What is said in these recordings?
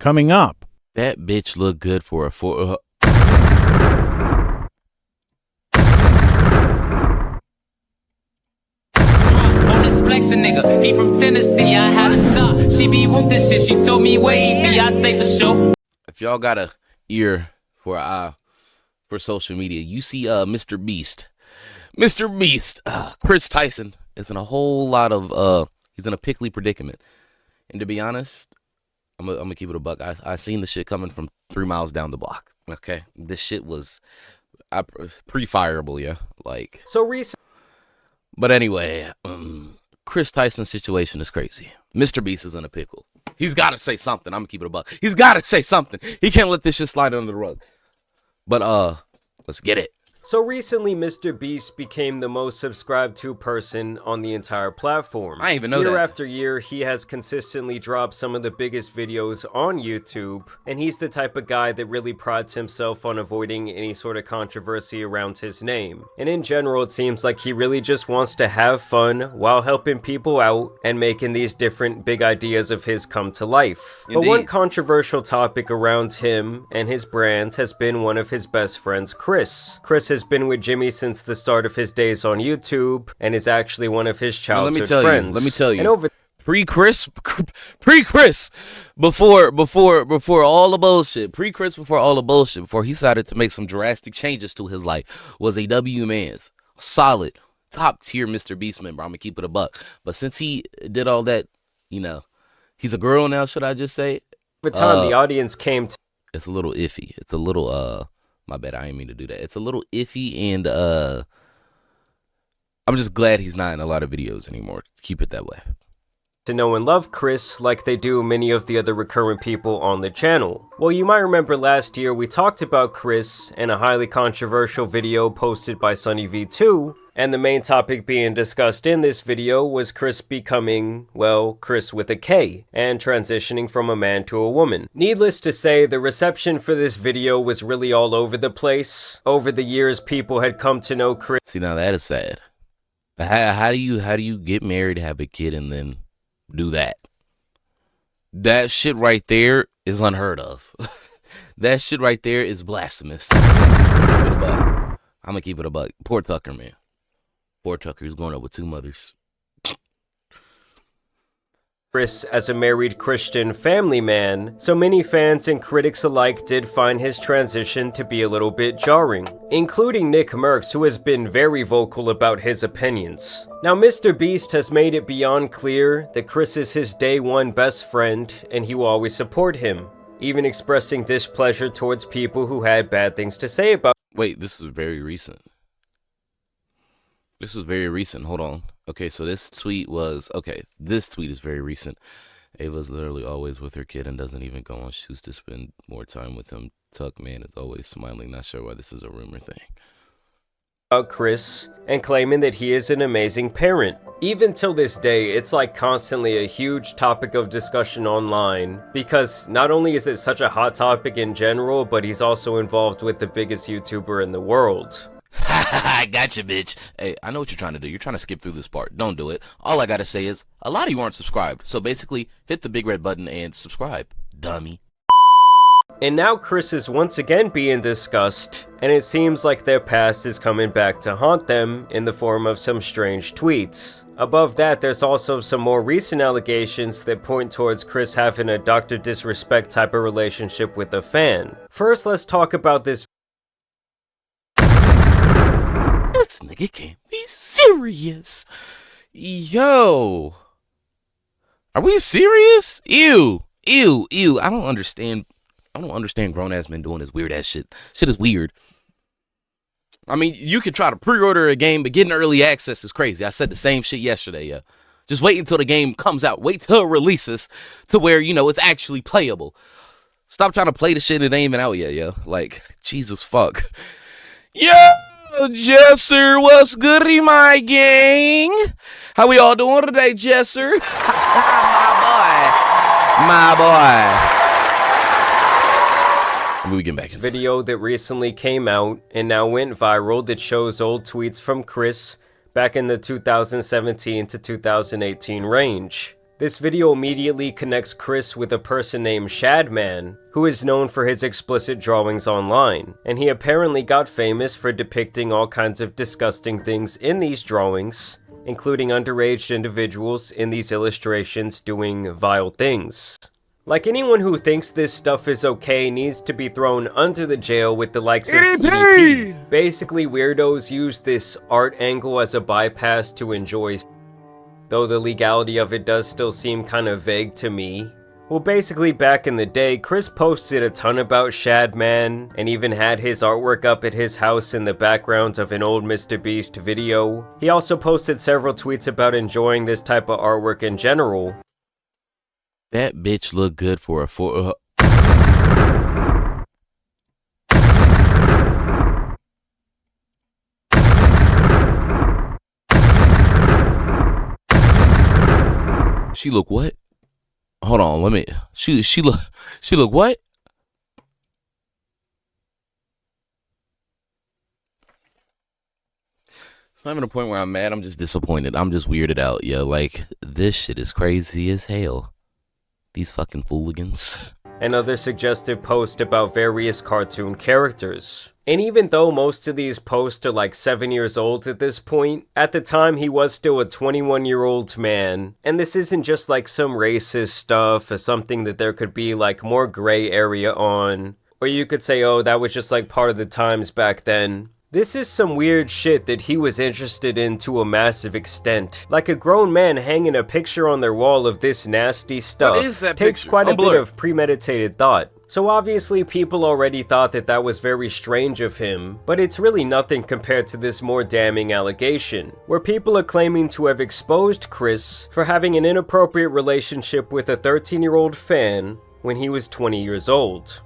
coming up. That bitch look good for a four. On this flexin' nigga, he from Tennessee. I had a thought, she be with this shit. She told me where he be. I say for sure. If y'all got a ear for social media, you see Mr.Beast. Kris Tyson is in a whole lot of he's in a pickly predicament. And to be honest, I'm gonna keep it a buck. I seen the shit coming from 3 miles down the block. Okay, this shit was pre-fireable, yeah. Like so recent. But anyway, Kris Tyson situation is crazy. Mr.Beast is in a pickle. He's got to say something. I'm gonna keep it a buck. He's got to say something. He can't let this shit slide under the rug. But let's get it. So recently, Mr.Beast became the most subscribed to person on the entire platform. I didn't even know that. Year after year, he has consistently dropped some of the biggest videos on YouTube, and he's the type of guy that really prides himself on avoiding any sort of controversy around his name. And in general, it seems like he really just wants to have fun while helping people out and making these different big ideas of his come to life. Indeed. But one controversial topic around him and his brand has been one of his best friends, Kris. Kris has been with Jimmy since the start of his days on YouTube and is actually one of his childhood friends. Let me tell you. And over pre-Kris, before all the bullshit, before he decided to make some drastic changes to his life, was a W Man's solid top tier Mr.Beast member. I'm gonna keep it a buck. But since he did all that, you know, he's a girl now. Should I just say? the time, the audience came to. It's a little iffy. It's a little my bad, I didn't mean to do that. It's a little iffy, and I'm just glad he's not in a lot of videos anymore. Keep it that way. To know and love Kris like they do many of the other recurrent people on the channel. Well, you might remember last year we talked about Kris in a highly controversial video posted by SunnyV2, and the main topic being discussed in this video was Kris becoming, well, Kris with a K, and transitioning from a man to a woman. Needless to say, the reception for this video was really all over the place. Over the years, people had come to know Kris. See, now that is sad. How do you get married, have a kid, and then do that? That shit right there is unheard of. That shit right there is blasphemous. I'm gonna keep it a buck. Poor Tucker, man. Poor Tucker. He's going up with 2 mothers. Kris as a married Christian family man, so many fans and critics alike did find his transition to be a little bit jarring, including Nick Merckx, who has been very vocal about his opinions. Now, Mr.Beast has made it beyond clear that Kris is his day one best friend and he will always support him, even expressing displeasure towards people who had bad things to say about. Wait, this is very recent. This was very recent. Hold on. Okay, so this tweet is very recent. Ava's literally always with her kid and doesn't even go on shoots to spend more time with him. Tuck man is always smiling. Not sure why this is a rumor thing. About Kris and claiming that he is an amazing parent. Even till this day, it's like constantly a huge topic of discussion online, because not only is it such a hot topic in general, but he's also involved with the biggest YouTuber in the world. I gotcha, bitch. Hey, I know what you're trying to do. You're trying to skip through this part. Don't do it. All I gotta say is, a lot of you aren't subscribed. So basically, hit the big red button and subscribe, dummy. And now Kris is once again being discussed, and it seems like their past is coming back to haunt them in the form of some strange tweets. Above that, there's also some more recent allegations that point towards Kris having a Dr. Disrespect type of relationship with a fan. First, let's talk about this. This nigga can't be serious. Yo. Are we serious? Ew. I don't understand grown ass men doing this weird ass shit. Shit is weird. I mean, you could try to pre-order a game, but getting early access is crazy. I said the same shit yesterday, yeah. Just wait until the game comes out. Wait till it releases to where, you know, it's actually playable. Stop trying to play the shit that ain't even out yet, yeah. Like, Jesus fuck. Yo! Jesser, what's goody, my gang? How we all doing today, Jesser? My boy. We get back to video that recently came out and now went viral that shows old tweets from Kris back in the 2017 to 2018 range. This video immediately connects Kris with a person named Shadman, who is known for his explicit drawings online, and he apparently got famous for depicting all kinds of disgusting things in these drawings, including underage individuals in these illustrations doing vile things. Like, anyone who thinks this stuff is okay needs to be thrown under the jail with the likes of EDP. Basically, weirdos use this art angle as a bypass to enjoy, though the legality of it does still seem kind of vague to me. Well, basically, back in the day, Kris posted a ton about Shadman, and even had his artwork up at his house in the background of an old Mr.Beast video. He also posted several tweets about enjoying this type of artwork in general. That bitch look good for a She look what? Hold on, let me. She look what? It's not even a point where I'm mad. I'm just disappointed. I'm just weirded out. Yeah, like this shit is crazy as hell. These fucking fooligans. And other suggestive posts about various cartoon characters. And even though most of these posts are like 7 years old at this point, at the time he was still a 21-year-old man. And this isn't just like some racist stuff or something that there could be like more gray area on. Or you could say, oh, that was just like part of the times back then. This is some weird shit that he was interested in to a massive extent. Like, a grown man hanging a picture on their wall of this nasty stuff takes quite a bit of premeditated thought. So obviously people already thought that that was very strange of him, but it's really nothing compared to this more damning allegation, where people are claiming to have exposed Kris for having an inappropriate relationship with a 13-year-old fan when he was 20 years old.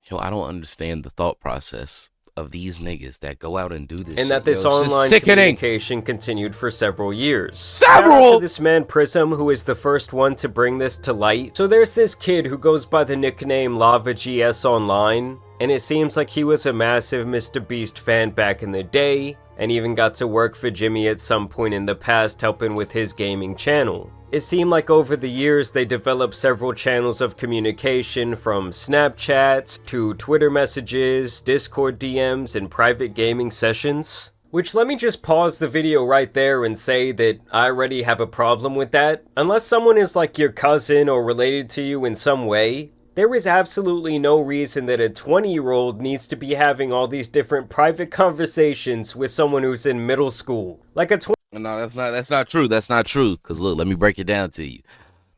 Yo, I don't understand the thought process of these niggas that go out and do this. And that this online communication continued for several years. Several! To this man Prism, who is the first one to bring this to light. So there's this kid who goes by the nickname LavaGS online, and it seems like he was a massive Mr.Beast fan back in the day, and even got to work for Jimmy at some point in the past helping with his gaming channel. It seemed like over the years they developed several channels of communication, from Snapchat to Twitter messages, Discord DMs, and private gaming sessions. Which, let me just pause the video right there and say that I already have a problem with that. Unless someone is like your cousin or related to you in some way, there is absolutely no reason that a 20-year-old needs to be having all these different private conversations with someone who's in middle school. Like a No, that's not true. That's not true. Cause look, let me break it down to you.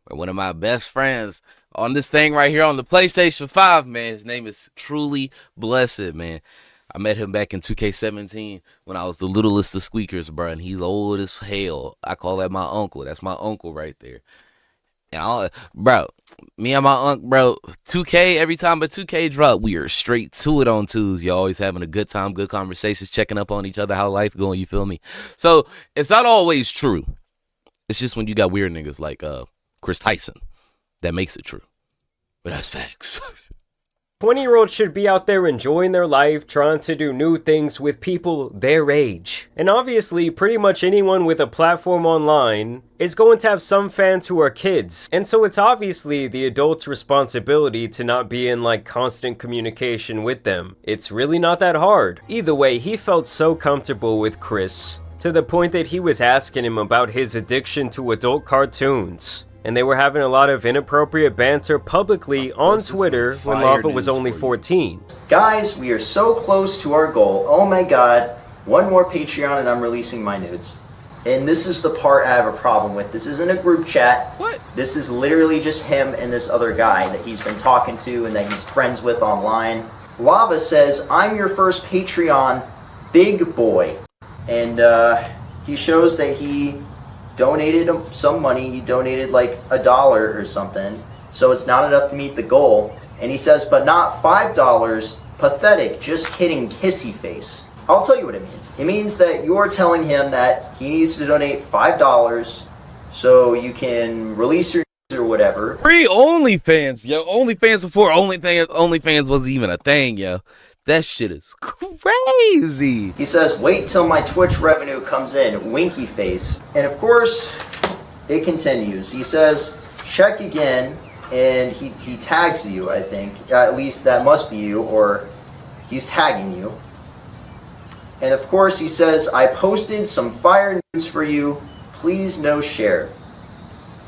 One of my best friends on this thing right here on the PlayStation 5, man. His name is Truly Blessed, man. I met him back in 2K17 when I was the littlest of squeakers, bro. And he's old as hell. I call that my uncle. That's my uncle right there. And bro, me and my uncle, bro, 2K, every time a 2K drop, we are straight to it on twos. You always having a good time, good conversations, checking up on each other, how life going, you feel me? So it's not always true. It's just when you got weird niggas like Chris Tyson that makes it true. But that's facts. 20-year-olds should be out there enjoying their life, trying to do new things with people their age. And obviously, pretty much anyone with a platform online is going to have some fans who are kids. And so it's obviously the adult's responsibility to not be in like constant communication with them. It's really not that hard. Either way, he felt so comfortable with Kris, to the point that he was asking him about his addiction to adult cartoons. And they were having a lot of inappropriate banter publicly on Twitter when Lava was only 14. Guys, we are so close to our goal. Oh my god, one more Patreon and I'm releasing my nudes. And this is the part I have a problem with. This isn't a group chat. What? This is literally just him and this other guy that he's been talking to and that he's friends with online. Lava says, I'm your first Patreon big boy. And he shows that he donated some money. He donated like $1 or something, so it's not enough to meet the goal. And he says, but not $5. Pathetic. Just kidding. Kissy face. I'll tell you what it means. It means that you're telling him that he needs to donate $5 so you can release your or whatever. Free OnlyFans, yo. OnlyFans before OnlyFans wasn't even a thing, yo. That shit is crazy. He says, wait till my Twitch revenue comes in, winky face. And of course, it continues. He says, check again, and he tags you, I think. At least that must be you, or he's tagging you. And of course he says, I posted some fire news for you. Please no share.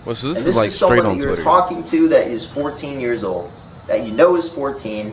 Well, so And this this is like is straight someone on that you're Twitter. talking to that is 14 years old. That you know is 14.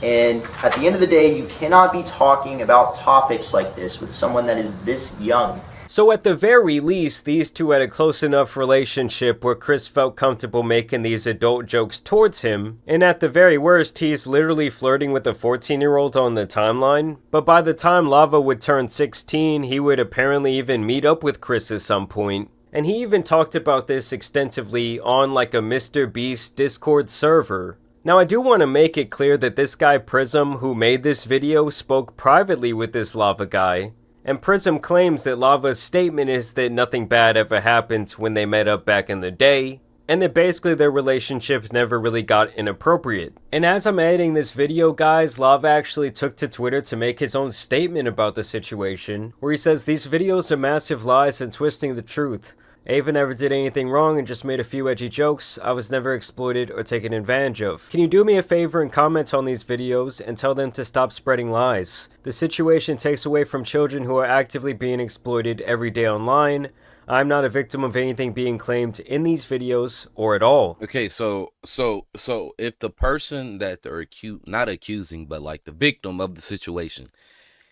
And at the end of the day, you cannot be talking about topics like this with someone that is this young. So at the very least, these two had a close enough relationship where Kris felt comfortable making these adult jokes towards him, and at the very worst, he's literally flirting with a 14-year-old on the timeline. But by the time Lava would turn 16, he would apparently even meet up with Kris at some point. And he even talked about this extensively on like a Mr.Beast Discord server. Now I do want to make it clear that this guy Prism who made this video spoke privately with this Lava guy. And Prism claims that Lava's statement is that nothing bad ever happened when they met up back in the day, and that basically their relationship never really got inappropriate. And as I'm editing this video, guys, Lava actually took to Twitter to make his own statement about the situation, where he says these videos are massive lies and twisting the truth. Ava never did anything wrong and just made a few edgy jokes. I was never exploited or taken advantage of. Can you do me a favor and comment on these videos and tell them to stop spreading lies? The situation takes away from children who are actively being exploited every day online. I'm not a victim of anything being claimed in these videos or at all. Okay, so if the person that they're not accusing, but like the victim of the situation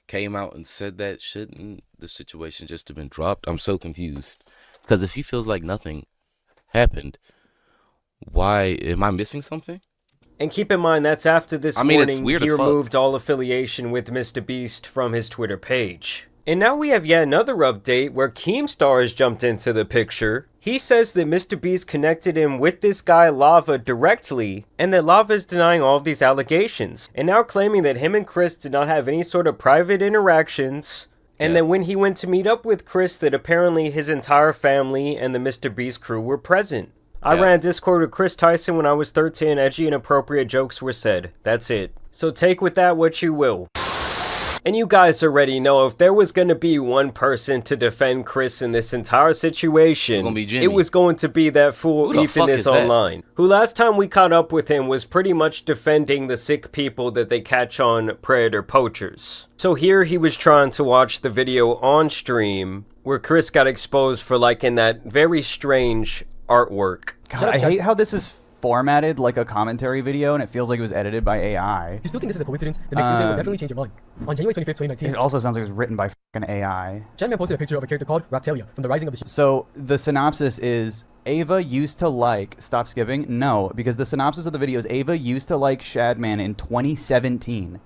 came out and said that, shouldn't the situation just have been dropped? I'm so confused. Because if he feels like nothing happened, why am I missing something? And keep in mind, that's after this It's morning weird he as fuck. removed all affiliation with Mr.Beast from his Twitter page. And now we have yet another update where Keemstar has jumped into the picture. He says that Mr.Beast connected him with this guy Lava directly, and that Lava is denying all of these allegations, and now claiming that him and Kris did not have any sort of private interactions. And then when he went to meet up with Kris, that apparently his entire family and the Mr.Beast crew were present. I ran Discord with Kris Tyson when I was 13, edgy and inappropriate jokes were said. That's it. So take with that what you will. And you guys already know, if there was going to be one person to defend Kris in this entire situation, it was going to be that fool Ethan is online, who last time we caught up with him was pretty much defending the sick people that they catch on Predator Poachers. So here he was trying to watch the video on stream where Kris got exposed for liking that very strange artwork. God, I hate how this is formatted like a commentary video and it feels like it was edited by AI. If you still think this is a coincidence, the next incident will definitely change your mind. On January 25th, 2019, It also sounds like it was written by fucking AI. Chadman posted a picture of a character called Raptalia from the Rising of the So the synopsis is Ava used to like, stop skipping, no, because the synopsis of the video is Ava used to like Shadman in 2017.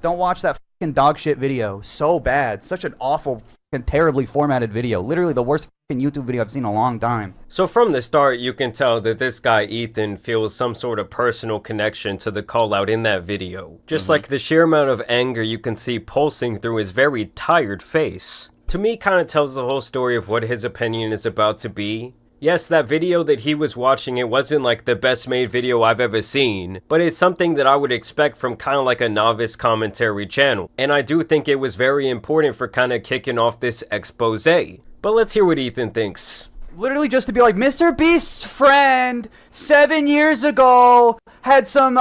Don't watch that fucking dog shit video. So bad. Such an awful fucking terribly formatted video. Literally the worst fucking YouTube video I've seen in a long time. So from the start, you can tell that this guy Ethan feels some sort of personal connection to the call out in that video. Just like the sheer amount of anger you can see pulsing through his very tired face. To me, kind of tells the whole story of what his opinion is about to be. Yes, that video that he was watching, it wasn't like the best made video I've ever seen, but it's something that I would expect from kind of like a novice commentary channel. And I do think it was very important for kind of kicking off this expose. But let's hear what Ethan thinks. Literally just to be like, Mr. Beast's friend 7 years ago had some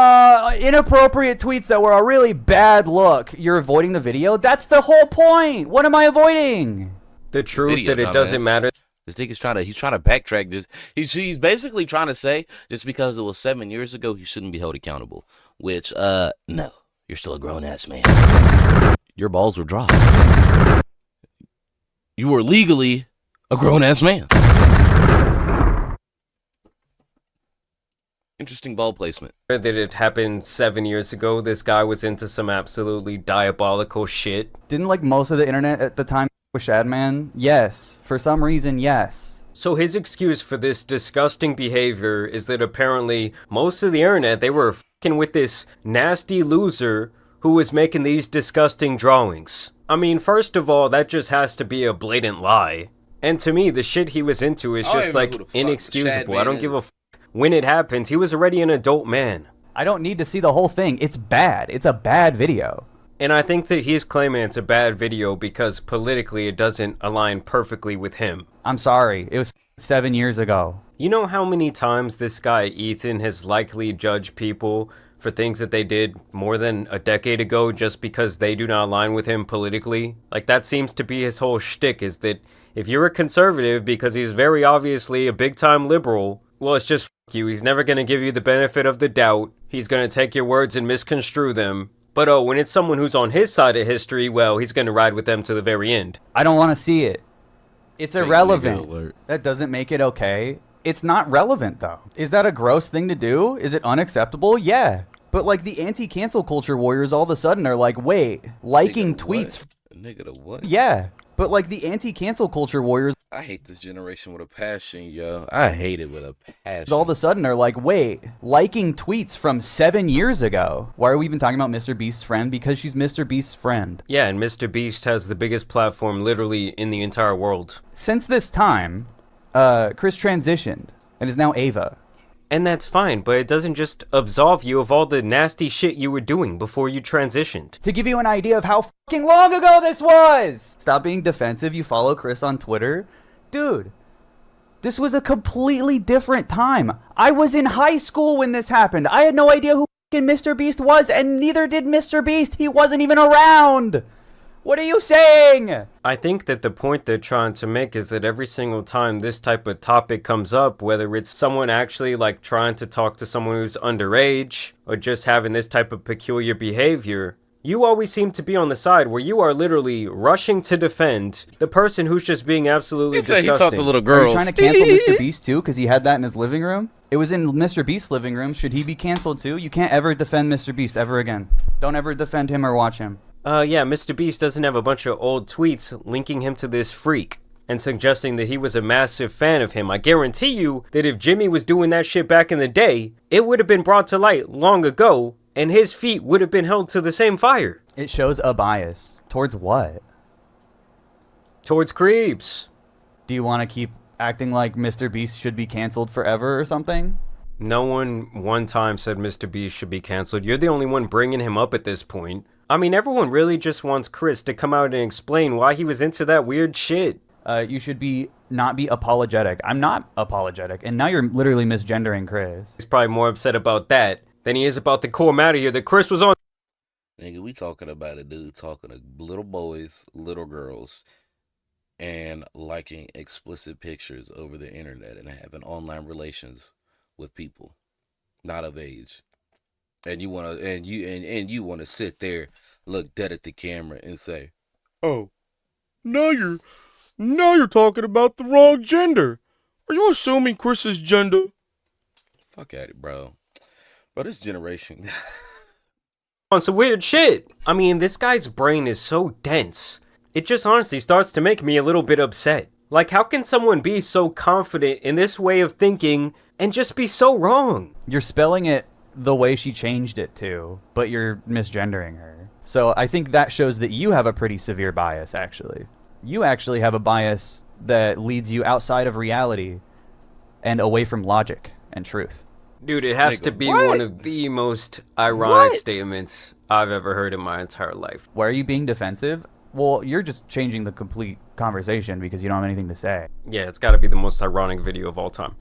inappropriate tweets that were a really bad look. You're avoiding the video? That's the whole point. What am I avoiding? The truth that it doesn't matter. This thing is he's trying to backtrack this. He's basically trying to say just because it was 7 years ago, he shouldn't be held accountable. Which, no, you're still a grown ass man. Your balls were dropped. You were legally a grown ass man. Interesting ball placement. That it happened 7 years ago. This guy was into some absolutely diabolical shit. Didn't like most of the internet at the time with Shadman? Yes. For some reason, yes. So his excuse for this disgusting behavior is that apparently most of the internet, they were fucking with this nasty loser who was making these disgusting drawings. I mean, first of all, that just has to be a blatant lie. And to me, the shit he was into is just like inexcusable. I don't give a when it happened, he was already an adult man. I don't need to see the whole thing. It's bad. It's a bad video. And I think that he's claiming it's a bad video because politically it doesn't align perfectly with him. I'm sorry. It was 7 years ago. You know how many times this guy Ethan has likely judged people for things that they did more than a decade ago just because they do not align with him politically? Like, that seems to be his whole shtick, is that if you're a conservative because he's very obviously a big-time liberal, well, it's just f*** you. He's never going to give you the benefit of the doubt. He's going to take your words and misconstrue them. But oh, when it's someone who's on his side of history, well, he's going to ride with them to the very end. I don't want to see it. It's irrelevant. That doesn't make it okay. It's not relevant, though. Is that a gross thing to do? Is it unacceptable? Yeah. But, like, the anti-cancel culture warriors all of a sudden are like, wait, liking tweets... Nigga, the what? Yeah. But, like, the anti-cancel culture warriors... I hate this generation with a passion, yo. I hate it with a passion. All of a sudden are like, wait, liking tweets from 7 years ago. Why are we even talking about Mr.Beast's friend? Because she's Mr.Beast's friend. Yeah, and Mr.Beast has the biggest platform literally in the entire world. Since this time, Kris transitioned and is now Ava. And that's fine, but it doesn't just absolve you of all the nasty shit you were doing before you transitioned. To give you an idea of how fucking long ago this was! Stop being defensive. You follow Kris on Twitter. Dude, this was a completely different time. I was in high school when this happened. I had no idea who fucking Mr.Beast was, and neither did Mr.Beast. He wasn't even around. What are you saying? I think that the point they're trying to make is that every single time this type of topic comes up, whether it's someone actually like trying to talk to someone who's underage or just having this type of peculiar behavior, you always seem to be on the side where you are literally rushing to defend the person who's just being absolutely disgusting. He talked to little Are girls. you trying to cancel Mr.Beast too because he had that in his living room? It was in Mr.Beast's living room. Should he be canceled too? You can't ever defend Mr.Beast ever again. Don't ever defend him or watch him. Yeah, Mr.Beast doesn't have a bunch of old tweets linking him to this freak and suggesting that he was a massive fan of him. I guarantee you that if Jimmy was doing that shit back in the day, it would have been brought to light long ago, and his feet would have been held to the same fire. It shows a bias. Towards what? Towards creeps. Do you want to keep acting like Mr.Beast should be canceled forever or something? No one time said Mr.Beast should be canceled. You're the only one bringing him up at this point. I mean, everyone really just wants Kris to come out and explain why he was into that weird shit. You should not be apologetic. I'm not apologetic, and now you're literally misgendering Kris. He's probably more upset about that than he is about the core matter here that Kris was on. Nigga, we talking about a dude talking to little boys, little girls, and liking explicit pictures over the internet and having online relations with people not of age. And you wanna you wanna sit there, look dead at the camera, and say, "Oh, now you're talking about the wrong gender. Are you assuming Kris's gender?" Fuck at it, bro. But this generation on some weird shit. I mean, this guy's brain is so dense. It just honestly starts to make me a little bit upset. Like, how can someone be so confident in this way of thinking and just be so wrong? You're spelling it the way she changed it to, but you're misgendering her. So I think that shows that you have a pretty severe bias, actually. You actually have a bias that leads you outside of reality and away from logic and truth. Dude, it has to be one of the most ironic statements I've ever heard in my entire life. Why are you being defensive? Well, you're just changing the complete conversation because you don't have anything to say. Yeah, it's got to be the most ironic video of all time.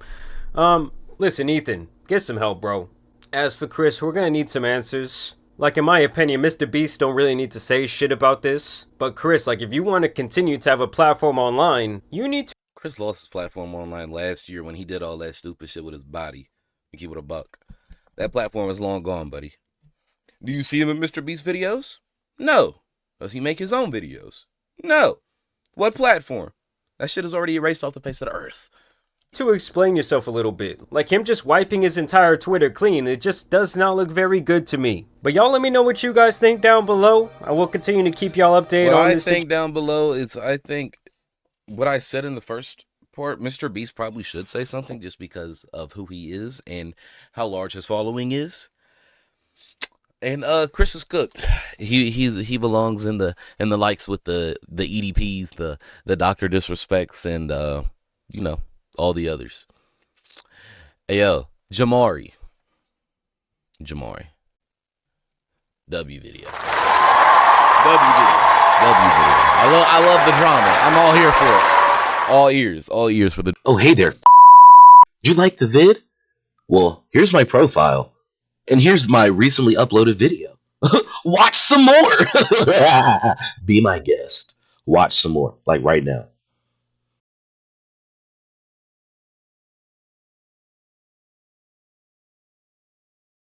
Listen, Ethan, get some help, bro. As for Kris, we're gonna need some answers. Like, in my opinion, Mr.Beast don't really need to say shit about this. But Kris, like, if you want to continue to have a platform online, you need to... Kris lost his platform online last year when he did all that stupid shit with his body. And keep it a buck. That platform is long gone, buddy. Do you see him in Mr.Beast videos? No. Does he make his own videos? No. What platform? That shit is already erased off the face of the earth. To explain yourself a little bit. Like, him just wiping his entire Twitter clean, it just does not look very good to me. But y'all let me know what you guys think down below. I will continue to keep y'all updated on this. What I think down below is, I think what I said in the first part, Mr.Beast probably should say something just because of who he is and how large his following is. And Kris is cooked. He belongs in the likes with the EDPs, the Dr. Disrespects, and you know, all the others. Hey, yo, JAMARI. W video. I love the drama. I'm all here for it. All ears for the. Oh, hey there. Did you like the vid? Well, here's my profile. And here's my recently uploaded video. Watch some more. Be my guest. Watch some more. Like right now.